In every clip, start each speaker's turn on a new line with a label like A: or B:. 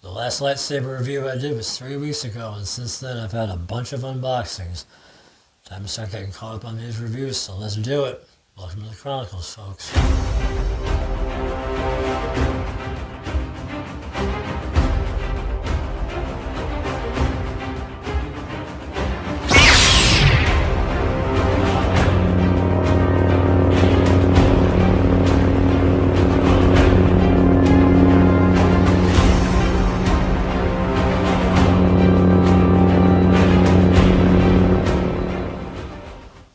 A: The last lightsaber review I did was 3 weeks ago, and since then I've had a bunch of unboxings. Time to start getting caught up on these reviews, so let's do it. Welcome to the Chronicles, folks.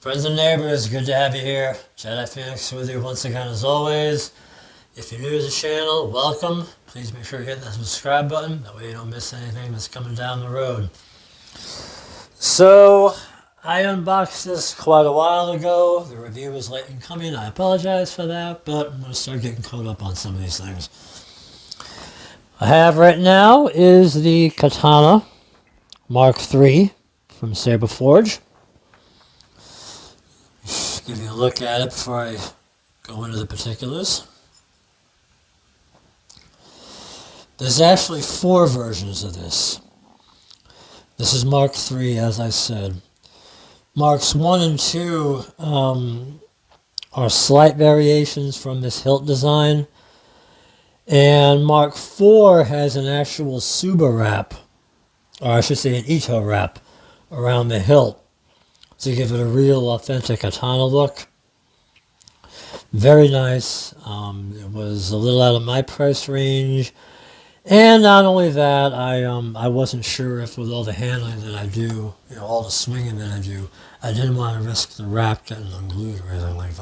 A: Friends and neighbors, good to have you here. Jedi Phoenix with you once again as always. If you're new to the channel, welcome. Please make sure you hit that subscribe button. That way you don't miss anything that's coming down the road. So, I unboxed this quite a while ago. The review was late in coming. I apologize for that, but I'm going to start getting caught up on some of these things. I have right now is the Katana Mk from Saberforge. Give you a look at it before I go into the particulars. There's actually 4 versions of this. This is Mark III, as I said. Marks 1 and 2 are slight variations from this hilt design. And Mark IV has an actual Saber wrap, or I should say an Ito wrap, around the hilt, to give it a real authentic katana look. Very nice. It was a little out of my price range. And not only that, I wasn't sure if with all the handling that I do, all the swinging that I do, I didn't want to risk the wrap getting unglued or anything like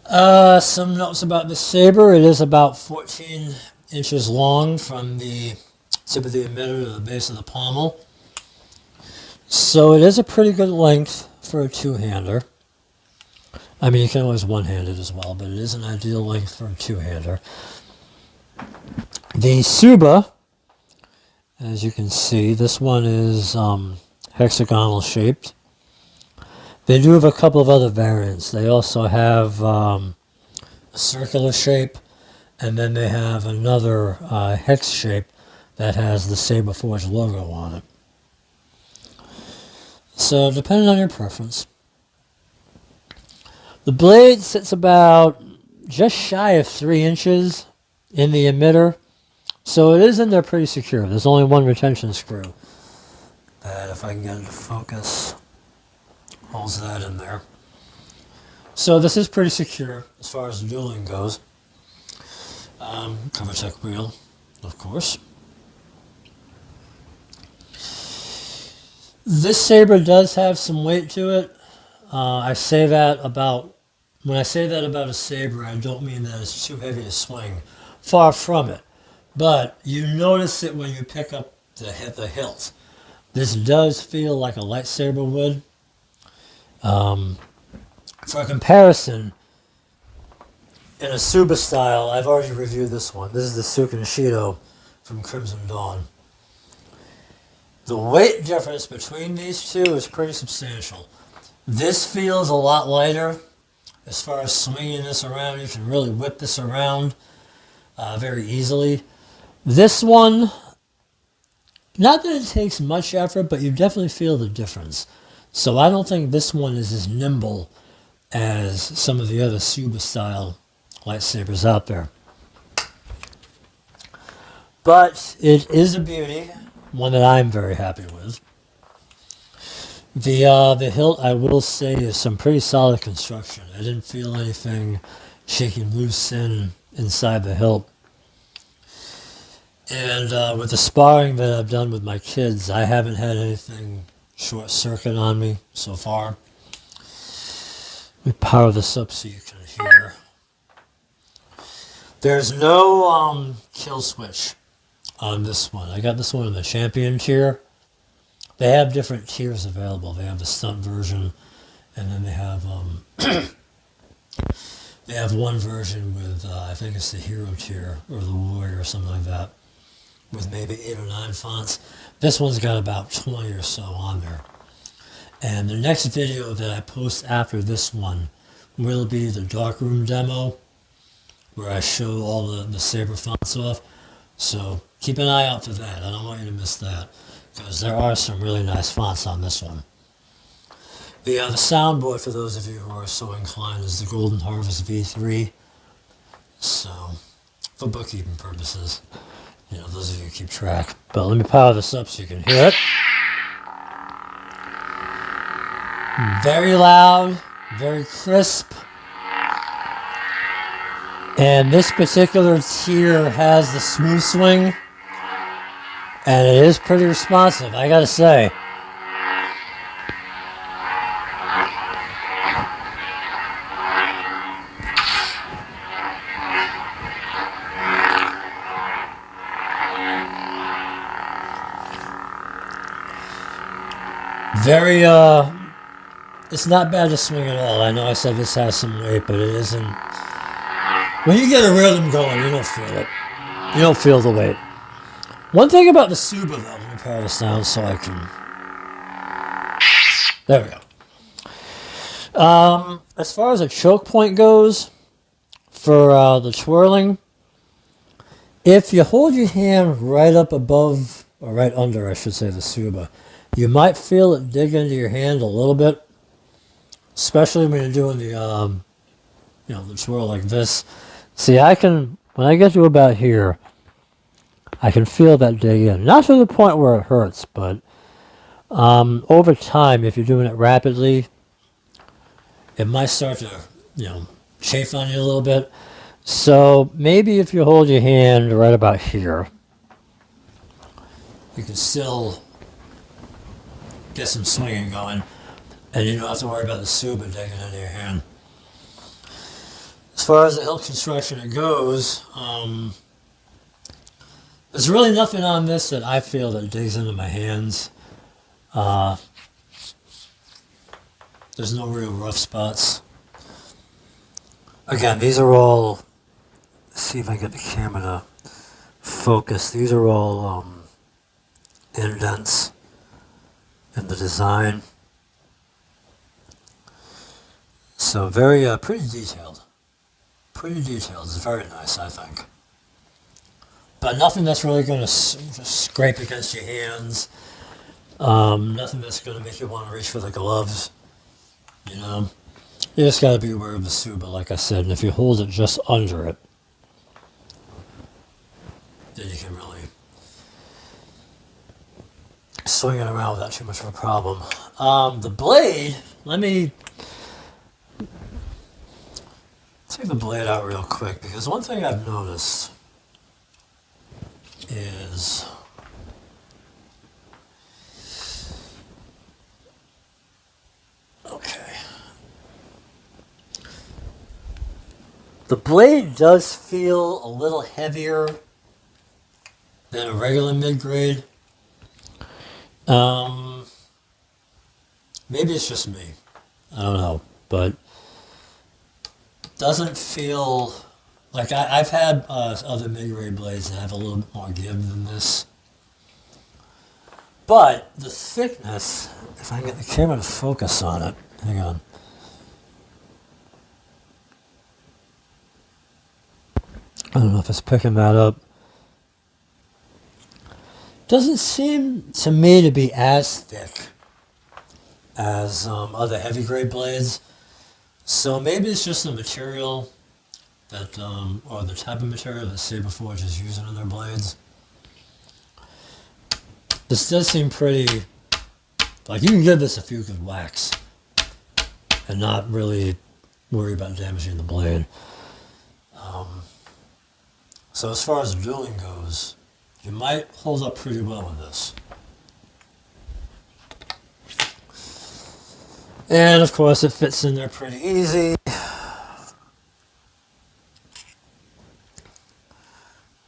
A: that. Some notes about the saber. It is about 14 inches long from the tip of the emitter to the base of the pommel. So it is a pretty good length for a two-hander. I mean, you can always one-hand it as well, but it is an ideal length for a two-hander. The Tsuba, as you can see, this one is hexagonal shaped. They do have a couple of other variants. They also have a circular shape, and then they have another hex shape that has the Saberforge logo on it. So, depending on your preference. The blade sits about just shy of 3 inches in the emitter, so it is in there pretty secure. There's only one retention screw that, if I can get it to focus, holds that in there. So this is pretty secure as far as dueling goes. Cover tech wheel, of course. This saber does have some weight to it. When I say that about a saber, I don't mean that it's too heavy to swing. Far from it. But you notice it when you pick up the hilt. This does feel like a lightsaber would. For comparison, in a Tsuba style, I've already reviewed this one. This is the Sukanishido from Crimson Dawn. The weight difference between these two is pretty substantial. This feels a lot lighter. As far as swinging this around, you can really whip this around very easily. This one, not that it takes much effort, but you definitely feel the difference. So I don't think this one is as nimble as some of the other Tsuba style lightsabers out there. But it is a beauty. One that I'm very happy with. The hilt, I will say, is some pretty solid construction. I didn't feel anything shaking loose inside the hilt. And with the sparring that I've done with my kids, I haven't had anything short circuit on me so far. Let me power this up so you can hear. There's no kill switch on this one. I got this one in the champion tier. They have different tiers available. They have the stunt version, and then they have one version with I think it's the hero tier or the warrior or something like that, with maybe 8 or 9 fonts. This one's got about 20 or so on there. And the next video that I post after this one will be the darkroom demo, where I show all the Saber fonts off. So keep an eye out for that. I don't want you to miss that, because there are some really nice fonts on this one. The soundboard, for those of you who are so inclined, is the Golden Harvest V3. So, for bookkeeping purposes, those of you who keep track. But let me power this up so you can hear it. Very loud, very crisp. And this particular tier has the smooth swing, and it is pretty responsive, I gotta say. Very, it's not bad to swing at all. I know I said this has some weight, but it isn't. When you get a rhythm going, you don't feel it. You don't feel the weight. One thing about the Saber, though, let me power this down so I can. There we go. As far as a choke point goes, for the twirling, if you hold your hand right up above, or right under, I should say, the Saber, you might feel it dig into your hand a little bit, especially when you're doing the, the twirl like this. See, when I get to about here, I can feel that dig in. Not to the point where it hurts, but over time, if you're doing it rapidly, it might start to, chafe on you a little bit. So maybe if you hold your hand right about here, you can still get some swinging going, and you don't have to worry about the Saber digging into your hand. As far as the hilt construction it goes, there's really nothing on this that I feel that digs into my hands. There's no real rough spots. Again, these are all, let's see if I can get the camera to focus. These are all indents in the design. So very, pretty detailed. Pretty detailed. It's very nice, I think. But nothing that's really going to scrape against your hands. Nothing that's going to make you want to reach for the gloves. You just got to be aware of the Saber, like I said. And if you hold it just under it, then you can really swing it around without too much of a problem. The blade, let me take the blade out real quick, because one thing I've noticed is the blade does feel a little heavier than a regular mid-grade. Maybe it's just me. I don't know, but doesn't feel like I've had other mid-grade blades that have a little bit more give than this. But the thickness, if I can get the camera to focus on it, hang on. I don't know if it's picking that up. Doesn't seem to me to be as thick as other heavy grade blades. So maybe it's just the material that, or the type of material that Saberforge is using in their blades. This does seem pretty, like you can give this a few good whacks and not really worry about damaging the blade. So as far as dueling goes, you might hold up pretty well with this. And of course it fits in there pretty easy. Let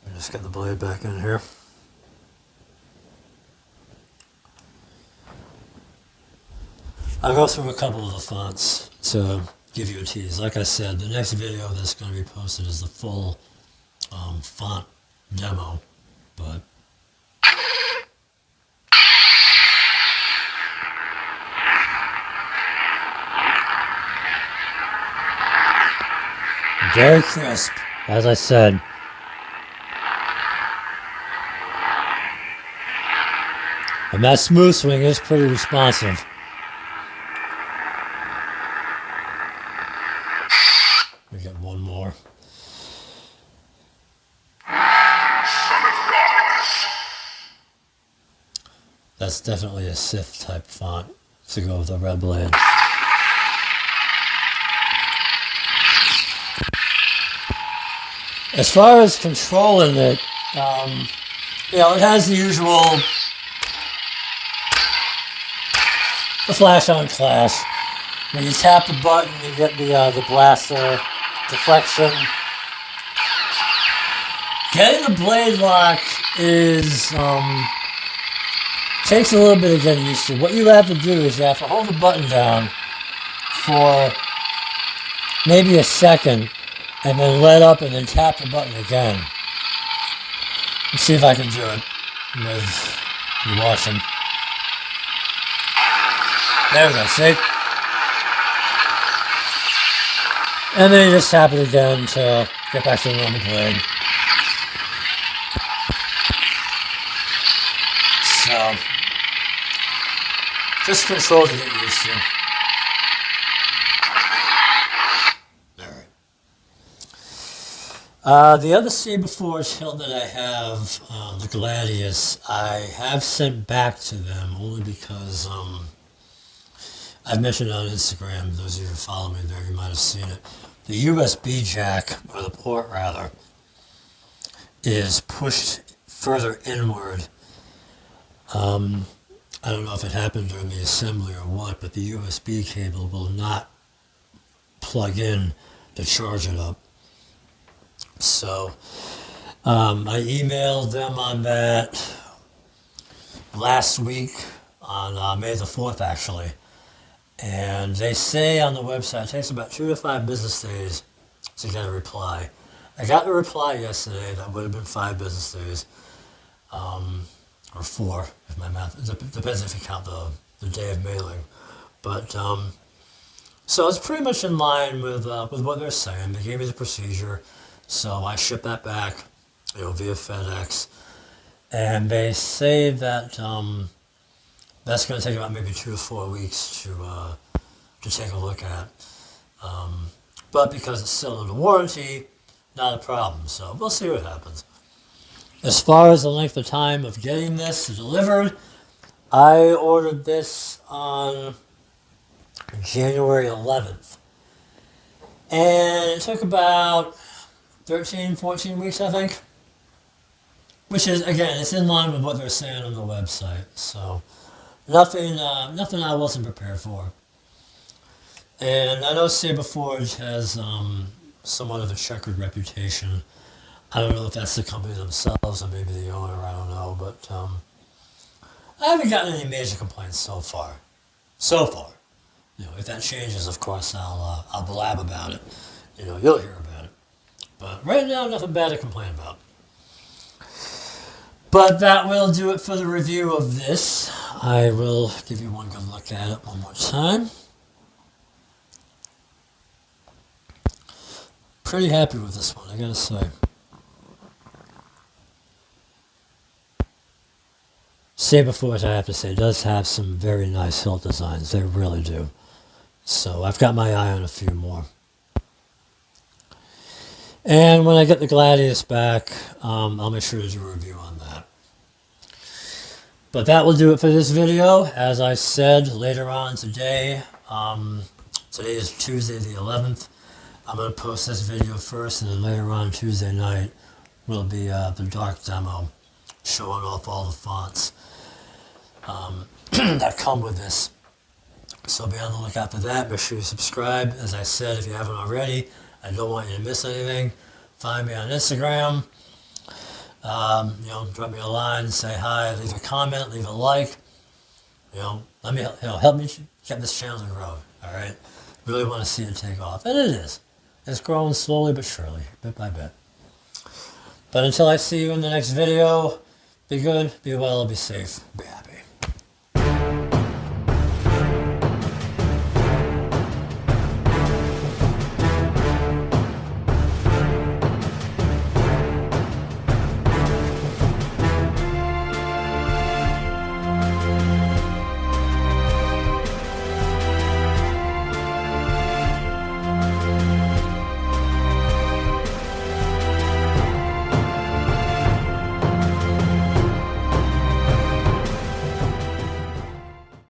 A: me just get the blade back in here. I'll go through a couple of the fonts to give you a tease. Like I said, the next video that's going to be posted is the full font demo, but very crisp. As I said, and that smooth swing is pretty responsive. We got one more. That's definitely a Sith type font to go with the red blade. As far as controlling it, it has the usual flash on class. When you tap the button, you get the blaster deflection. Getting the blade lock takes a little bit of getting used to. What you have to do is you have to hold the button down for maybe a second, and then let up and then tap the button again. Let's see if I can do it with you watching. There we go, see? And then you just tap it again to get back to the normal blade. So, just control to get used to. The other Saberforge hilt that I have, the Gladius, I have sent back to them only because I've mentioned on Instagram, those of you who follow me there, you might have seen it. The USB jack, or the port rather, is pushed further inward. I don't know if it happened during the assembly or what, but the USB cable will not plug in to charge it up. So, I emailed them on that last week, on May the 4th actually, and they say on the website it takes about 2 to 5 business days to get a reply. I got a reply yesterday. That would have been 5 business days, or 4 if my math, it depends if you count the day of mailing, but so it's pretty much in line with what they're saying. They gave me the procedure. So I shipped that back, via FedEx, and they say that that's going to take about maybe 2 to 4 weeks to take a look at. But because it's still under warranty, not a problem. So we'll see what happens. As far as the length of time of getting this delivered, I ordered this on January 11th, and it took about 13, 14 weeks, I think. Which is, again, it's in line with what they're saying on the website. So, nothing I wasn't prepared for. And I know Saberforge has somewhat of a checkered reputation. I don't know if that's the company themselves or maybe the owner, I don't know. But I haven't gotten any major complaints so far. If that changes, of course, I'll blab about it. You'll hear about it. But right now, nothing bad to complain about. But that will do it for the review of this. I will give you one good look at it one more time. Pretty happy with this one, I gotta say. Saberforge, I have to say, does have some very nice hilt designs. They really do. So I've got my eye on a few more. And when I get the Gladius back, I'll make sure to do a review on that. But that will do it for this video. As I said, later on today, today is Tuesday the 11th. I'm going to post this video first, and then later on Tuesday night will be the dark demo showing off all the fonts that come with this. So be on the lookout for that. Make sure you subscribe. As I said, if you haven't already, I don't want you to miss anything. Find me on Instagram. Drop me a line, say hi, leave a comment, leave a like. Let me help me get this channel to grow. All right, really want to see it take off, and it is. It's growing slowly but surely, bit by bit. But until I see you in the next video, be good, be well, be safe, be happy.